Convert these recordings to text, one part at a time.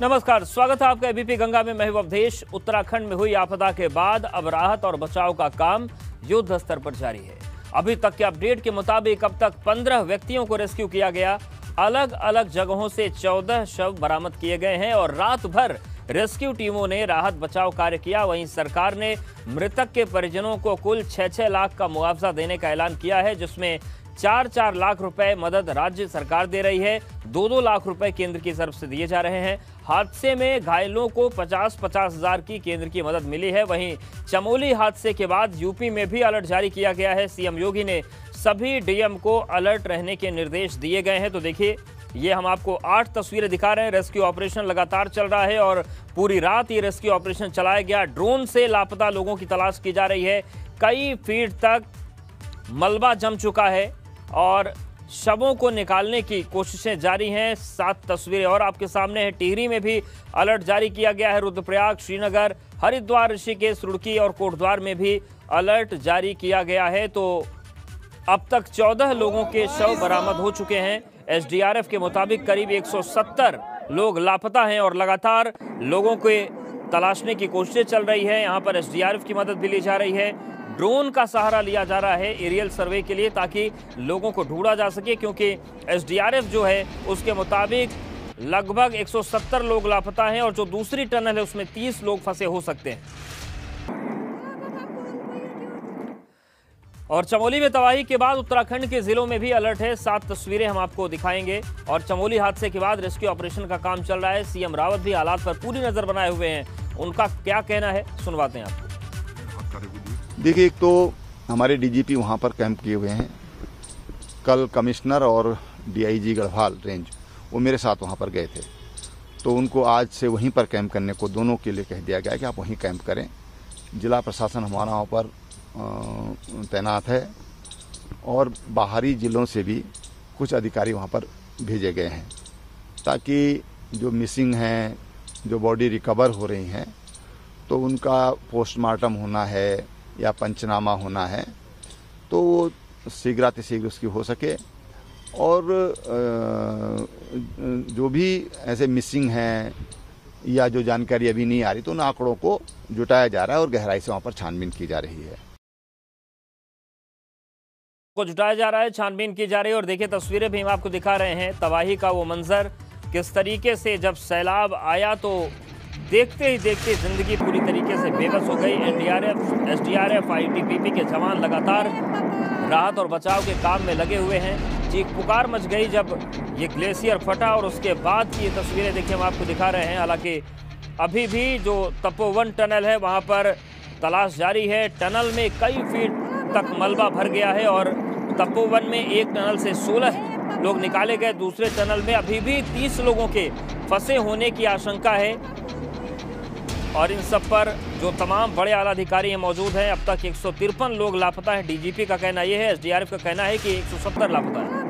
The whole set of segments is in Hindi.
नमस्कार, स्वागत है आपका एबीपी गंगा में। मैं हूं अवधेश। उत्तराखंड में हुई आपदा के बाद अब राहत और बचाव का काम युद्ध स्तर पर जारी है। अभी तक के अपडेट के मुताबिक अब तक 15 व्यक्तियों को रेस्क्यू किया गया। अलग अलग जगहों से 14 शव बरामद किए गए हैं और रात भर रेस्क्यू टीमों ने राहत बचाव कार्य किया। वहीं सरकार ने मृतक के परिजनों को कुल 6-6 लाख का मुआवजा देने का ऐलान किया है, जिसमें 4-4 लाख रुपए मदद राज्य सरकार दे रही है, 2-2 लाख रुपए केंद्र की तरफ से दिए जा रहे हैं। हादसे में घायलों को 50-50 हजार की केंद्र की मदद मिली है। वहीं चमोली हादसे के बाद यूपी में भी अलर्ट जारी किया गया है। सीएम योगी ने सभी डीएम को अलर्ट रहने के निर्देश दिए गए हैं। तो देखिए, ये हम आपको 8 तस्वीरें दिखा रहे हैं। रेस्क्यू ऑपरेशन लगातार चल रहा है और पूरी रात ये रेस्क्यू ऑपरेशन चलाया गया। ड्रोन से लापता लोगों की तलाश की जा रही है। कई फीट तक मलबा जम चुका है और शवों को निकालने की कोशिशें जारी हैं। 7 तस्वीरें और आपके सामने है। टिहरी में भी अलर्ट जारी किया गया है। रुद्रप्रयाग, श्रीनगर, हरिद्वार, ऋषिकेश, रुड़की और कोटद्वार में भी अलर्ट जारी किया गया है। तो अब तक 14 लोगों के शव बरामद हो चुके हैं। एसडीआरएफ के मुताबिक करीब 170 लोग लापता हैं और लगातार लोगों को तलाशने की कोशिशें चल रही है। यहाँ पर एसडीआरएफ की मदद भी ली जा रही है। ड्रोन का सहारा लिया जा रहा है एरियल सर्वे के लिए, ताकि लोगों को ढूंढा जा सके, क्योंकि एसडीआरएफ जो है उसके मुताबिक लगभग 170 लोग लापता हैं और जो दूसरी टनल है उसमें 30 लोग फंसे हो सकते हैं। और चमोली में तबाही के बाद उत्तराखंड के जिलों में भी अलर्ट है। 7 तस्वीरें हम आपको दिखाएंगे। और चमोली हादसे के बाद रेस्क्यू ऑपरेशन का काम चल रहा है। सीएम रावत भी हालात पर पूरी नजर बनाए हुए हैं। उनका क्या कहना है, सुनवाते हैं आपको। देखिए, एक तो हमारे डीजीपी वहाँ पर कैंप किए हुए हैं। कल कमिश्नर और डीआईजी गढ़वाल रेंज वो मेरे साथ वहाँ पर गए थे, तो उनको आज से वहीं पर कैंप करने को दोनों के लिए कह दिया गया कि आप वहीं कैंप करें। जिला प्रशासन हमारा वहाँ पर तैनात है और बाहरी ज़िलों से भी कुछ अधिकारी वहाँ पर भेजे गए हैं, ताकि जो मिसिंग हैं, जो बॉडी रिकवर हो रही हैं, तो उनका पोस्टमार्टम होना है या पंचनामा होना है, तो वो शीघ्रातिशीघ्र उसकी हो सके। और जो भी ऐसे मिसिंग हैं या जो जानकारी अभी नहीं आ रही, तो उन आंकड़ों को जुटाया जा रहा है और गहराई से वहाँ पर छानबीन की जा रही है। छानबीन की जा रही है। और देखिए, तस्वीरें भी हम आपको दिखा रहे हैं। तबाही का वो मंजर, किस तरीके से जब सैलाब आया तो देखते ही देखते जिंदगी पूरी तरीके से बेबस हो गई। एनडीआरएफ, एसडीआरएफ, आईटीबीपी के जवान लगातार राहत और बचाव के काम में लगे हुए हैं। चीख पुकार मच गई जब ये ग्लेशियर फटा और उसके बाद की ये तस्वीरें देखिए हम आपको दिखा रहे हैं। हालांकि अभी भी जो तपोवन टनल है वहाँ पर तलाश जारी है। टनल में कई फीट तक मलबा भर गया है और तपोवन में एक टनल से 16 लोग निकाले गए। दूसरे टनल में अभी भी 30 लोगों के फंसे होने की आशंका है और इन सब पर जो तमाम बड़े आला अधिकारी हैं मौजूद हैं। अब तक 153 लोग लापता हैं। डीजीपी का कहना यह है, एसडीआरएफ का कहना है कि 170 लापता है।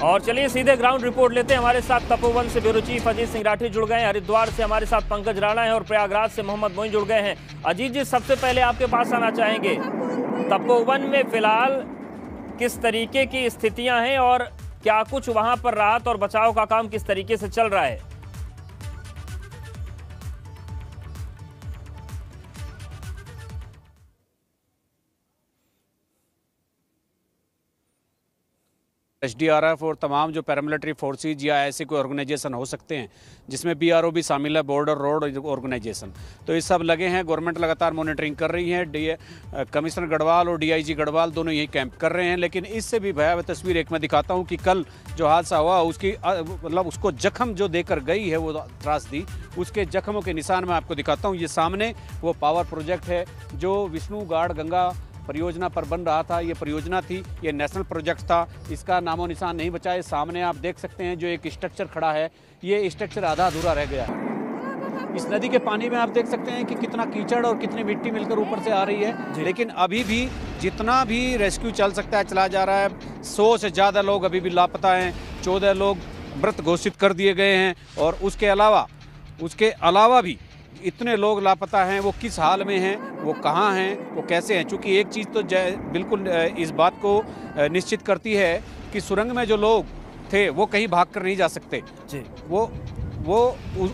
और चलिए सीधे ग्राउंड रिपोर्ट लेते हैं। हमारे साथ तपोवन से ब्यूरो चीफ अजीत सिंह राठी जुड़ गए हैं। हरिद्वार से हमारे साथ पंकज राणा है और प्रयागराज से मोहम्मद मोइन जुड़ गए हैं। अजीत जी, सबसे पहले आपके पास आना चाहेंगे, तपोवन में फिलहाल किस तरीके की स्थितियां हैं और क्या कुछ वहां पर राहत और बचाव का काम किस तरीके से चल रहा है? एसडीआरएफ और तमाम जो पैरामिलिट्री फोर्सेज या ऐसे कोई ऑर्गेनाइजेशन हो सकते हैं, जिसमें बीआरओ भी शामिल है, बॉर्डर रोड ऑर्गेनाइजेशन, तो ये सब लगे हैं। गवर्नमेंट लगातार मॉनिटरिंग कर रही है। कमिश्नर गढ़वाल और डीआईजी गढ़वाल दोनों यही कैंप कर रहे हैं। लेकिन इससे भी भयावह तस्वीर एक मैं दिखाता हूँ कि कल जो हादसा हुआ उसकी मतलब उसको जख्म जो देकर गई है वो त्रासदी, उसके जख्मों के निशान मैं आपको दिखाता हूँ। ये सामने वो पावर प्रोजेक्ट है जो विष्णुगाड़ गंगा परियोजना पर बन रहा था। ये परियोजना थी, ये नेशनल प्रोजेक्ट था, इसका नामो निशान नहीं बचा है। सामने आप देख सकते हैं जो एक स्ट्रक्चर खड़ा है, ये स्ट्रक्चर आधा अधूरा रह गया है। इस नदी के पानी में आप देख सकते हैं कि कितना कीचड़ और कितनी मिट्टी मिलकर ऊपर से आ रही है। लेकिन अभी भी जितना भी रेस्क्यू चल सकता है चला जा रहा है। 100 से ज़्यादा लोग अभी भी लापता हैं। 14 लोग मृत घोषित कर दिए गए हैं और उसके अलावा भी इतने लोग लापता हैं, वो किस हाल में हैं, वो कहाँ हैं, वो कैसे हैं। चूँकि एक चीज़ तो बिल्कुल इस बात को निश्चित करती है कि सुरंग में जो लोग थे वो कहीं भाग कर नहीं जा सकते जी।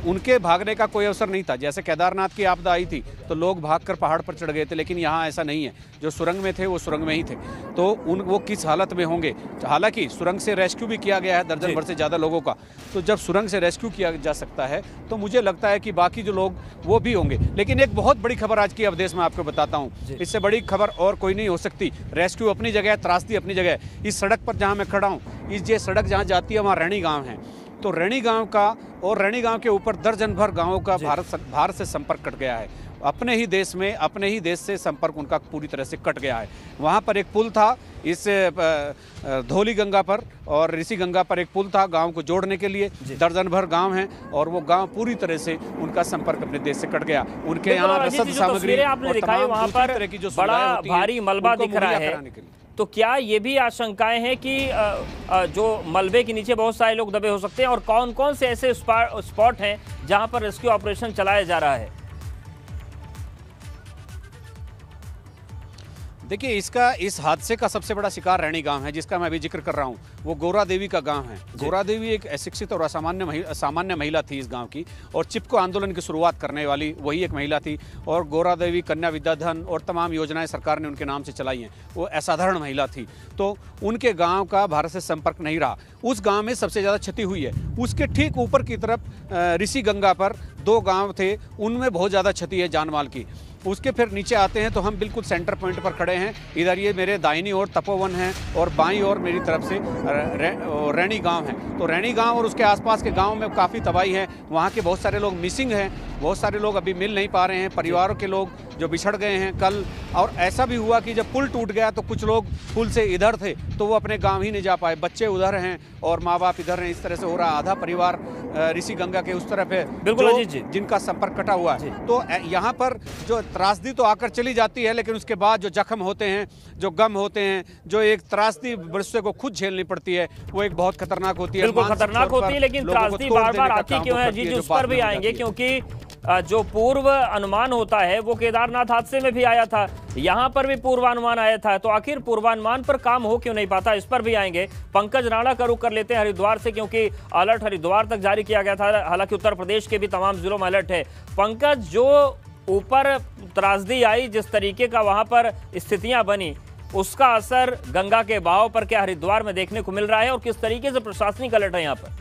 उनके भागने का कोई अवसर नहीं था। जैसे केदारनाथ की आपदा आई थी तो लोग भागकर पहाड़ पर चढ़ गए थे, लेकिन यहाँ ऐसा नहीं है। जो सुरंग में थे वो सुरंग में ही थे। तो वो किस हालत में होंगे। हालांकि सुरंग से रेस्क्यू भी किया गया है दर्जन भर से ज़्यादा लोगों का। तो जब सुरंग से रेस्क्यू किया जा सकता है तो मुझे लगता है कि बाकी जो लोग वो भी होंगे। लेकिन एक बहुत बड़ी खबर आज की अवधेश में आपको बताता हूँ, इससे बड़ी खबर और कोई नहीं हो सकती। रेस्क्यू अपनी जगह है, त्रासदी अपनी जगह है। इस सड़क पर जहाँ मैं खड़ा हूँ, इस ये सड़क जहाँ जाती है वहाँ रैणी गाँव है। तो रैणी गांव का और रैणी गांव के ऊपर दर्जन भर गांवों का भारत से संपर्क कट गया है। अपने ही देश से संपर्क उनका पूरी तरह से कट गया है। वहाँ पर एक पुल था, इस धौली गंगा पर और ऋषि गंगा पर एक पुल था गांव को जोड़ने के लिए। दर्जन भर गांव हैं और वो गांव पूरी तरह से उनका संपर्क अपने देश से कट गया। उनके यहाँ रसद सामग्री आपने दिखाई, वहाँ पर बड़ा भारी मलबा दिख रहा है। तो क्या ये भी आशंकाएं हैं कि जो मलबे के नीचे बहुत सारे लोग दबे हो सकते हैं, और कौन कौन से ऐसे स्पॉट हैं जहां पर रेस्क्यू ऑपरेशन चलाया जा रहा है? देखिए, इस हादसे का सबसे बड़ा शिकार रैणी गांव है, जिसका मैं अभी जिक्र कर रहा हूं। वो गोरा देवी का गांव है। गोरा देवी एक अशिक्षित और सामान्य महिला थी इस गांव की, और चिपको आंदोलन की शुरुआत करने वाली वही एक महिला थी। और गोरा देवी कन्या विद्याधन और तमाम योजनाएं सरकार ने उनके नाम से चलाई हैं। वो असाधारण महिला थी। तो उनके गाँव का भारत से संपर्क नहीं रहा। उस गाँव में सबसे ज़्यादा क्षति हुई है। उसके ठीक ऊपर की तरफ ऋषि गंगा पर 2 गाँव थे, उनमें बहुत ज़्यादा क्षति है जानमाल की। उसके फिर नीचे आते हैं तो हम बिल्कुल सेंटर पॉइंट पर खड़े हैं। इधर ये मेरे दाहिनी ओर तपोवन है और बाईं ओर मेरी तरफ से रैणी गांव है। तो रैणी गांव और उसके आसपास के गांव में काफ़ी तबाही है। वहाँ के बहुत सारे लोग मिसिंग हैं, बहुत सारे लोग अभी मिल नहीं पा रहे हैं। परिवारों के लोग जो बिछड़ गए हैं कल। और ऐसा भी हुआ कि जब पुल टूट गया तो कुछ लोग पुल से इधर थे तो वो अपने गाँव ही नहीं जा पाए। बच्चे उधर हैं और माँ बाप इधर हैं। इस तरह से हो रहा। आधा परिवार ऋषि गंगा के उस तरफ है, बिल्कुल जिनका संपर्क कटा हुआ है। तो यहाँ पर जो त्रासदी तो आकर चली जाती है, लेकिन उसके बाद जो जख्म होते हैं, जो गम होते हैं, जो एक त्रासदी मनुष्य को खुद झेलनी पड़ती है, वो एक बहुत खतरनाक होती है। बिल्कुल खतरनाक होती है, लेकिन त्रासदी बार बार आती क्यों है? जी, उस पर भी आएंगे, क्योंकि जो पूर्व अनुमान होता है वो केदारनाथ हादसे में भी आया था, यहाँ पर भी पूर्वानुमान आया था। तो आखिर पूर्वानुमान पर काम हो क्यों नहीं पाता, इस पर भी आएंगे। पंकज राणा का रुख कर लेते हैं हरिद्वार से, क्योंकि अलर्ट हरिद्वार तक जारी किया गया था। हालांकि उत्तर प्रदेश के भी तमाम जिलों में अलर्ट है। पंकज, जो ऊपर त्रासदी आई, जिस तरीके का वहां पर स्थितियां बनी, उसका असर गंगा के बहाव पर क्या हरिद्वार में देखने को मिल रहा है, और किस तरीके से प्रशासनिक अलर्ट है यहाँ पर?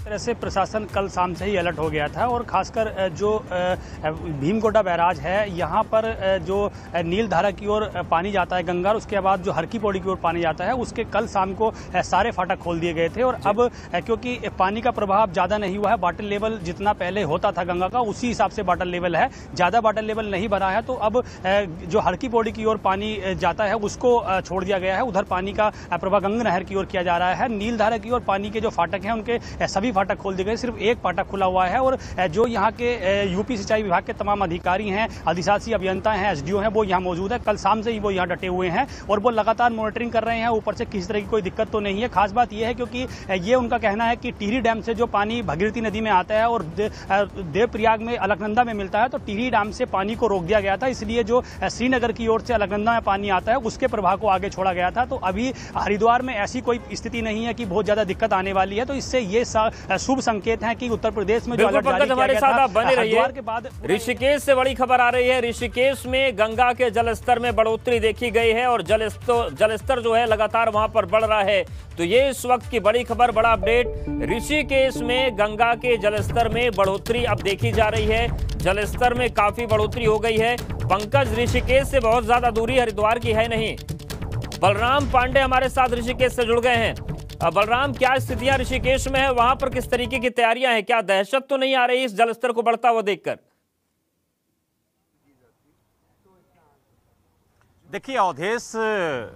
तरह से प्रशासन कल शाम से ही अलर्ट हो गया था। और खासकर जो भीमगोडा बैराज है, यहाँ पर जो नीलधारा की ओर पानी जाता है गंगा, उसके बाद जो हरकी पौड़ी की ओर पानी जाता है, उसके कल शाम को सारे फाटक खोल दिए गए थे। और अब क्योंकि पानी का प्रभाव ज़्यादा नहीं हुआ है, वाटर लेवल जितना पहले होता था गंगा का उसी हिसाब से वाटर लेवल है, ज़्यादा वाटर लेवल नहीं बढ़ा है। तो अब जो हरकी पौड़ी की ओर पानी जाता है उसको छोड़ दिया गया है। उधर पानी का प्रवाह गंगा नहर की ओर किया जा रहा है। नीलधारा की ओर पानी के जो फाटक हैं उनके सभी फाटक खोल दिए गए, सिर्फ एक फाटक खुला हुआ है। और जो यहाँ के यूपी सिंचाई विभाग के तमाम अधिकारी हैं, अधिशासी अभियंता हैं, एसडीओ हैं, वो यहाँ मौजूद है। कल शाम से ही वो यहाँ डटे हुए हैं और वो लगातार मॉनिटरिंग कर रहे हैं। ऊपर से किसी तरह की कोई दिक्कत तो नहीं है। खास बात यह है क्योंकि ये उनका कहना है कि टिहरी डैम से जो पानी भगीरथी नदी में आता है और देवप्रयाग में अलकनंदा में मिलता है, तो टिहरी डैम से पानी को रोक दिया गया था। इसलिए जो श्रीनगर की ओर से अलकनंदा में पानी आता है उसके प्रवाह को आगे छोड़ा गया था। तो अभी हरिद्वार में ऐसी कोई स्थिति नहीं है कि बहुत ज्यादा दिक्कत आने वाली है। तो इससे ये शुभ संकेत है कि उत्तर प्रदेश में जो अलर्ट जारी किया गया था, बने रहिए के बाद ऋषिकेश से बड़ी खबर आ रही है। ऋषिकेश में गंगा के जलस्तर में बढ़ोतरी देखी गई है और जलस्तर जो है लगातार वहां पर बढ़ रहा है। तो ये इस वक्त की बड़ी खबर, बड़ा अपडेट। ऋषिकेश में गंगा के जलस्तर में बढ़ोतरी अब देखी जा रही है। जलस्तर में काफी बढ़ोतरी हो गई है। पंकज, ऋषिकेश से बहुत ज्यादा दूरी हरिद्वार की है नहीं। बलराम पांडे हमारे साथ ऋषिकेश से जुड़ गए हैं। बलराम, क्या स्थितियां ऋषिकेश में है, वहां पर किस तरीके की तैयारियां हैं? क्या दहशत तो नहीं आ रही इस जलस्तर को बढ़ता हुआ देखकर? देखिए अवधेश,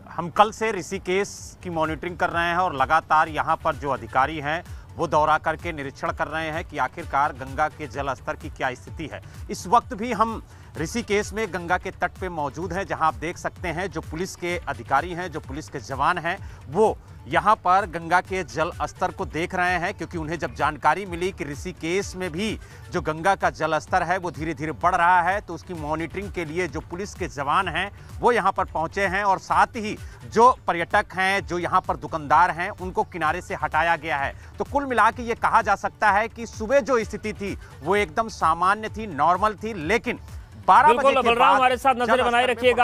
हम कल से ऋषिकेश की मॉनिटरिंग कर रहे हैं और लगातार यहां पर जो अधिकारी हैं वो दौरा करके निरीक्षण कर रहे हैं कि आखिरकार गंगा के जल स्तर की क्या स्थिति है। इस वक्त भी हम ऋषिकेश में गंगा के तट पे मौजूद हैं, जहां आप देख सकते हैं जो पुलिस के अधिकारी हैं, जो पुलिस के जवान हैं, वो यहाँ पर गंगा के जल स्तर को देख रहे हैं, क्योंकि उन्हें जब जानकारी मिली कि ऋषिकेश में भी जो गंगा का जल स्तर है वो धीरे धीरे बढ़ रहा है, तो उसकी मॉनिटरिंग के लिए जो पुलिस के जवान हैं वो यहाँ पर पहुंचे हैं और साथ ही जो पर्यटक हैं, जो यहाँ पर दुकानदार हैं, उनको किनारे से हटाया गया है। तो कुल मिला के ये कहा जा सकता है कि सुबह जो स्थिति थी वो एकदम सामान्य थी, नॉर्मल थी, लेकिन 12 बजे के बाद हमारे साथ नजर बनाए रखिएगा।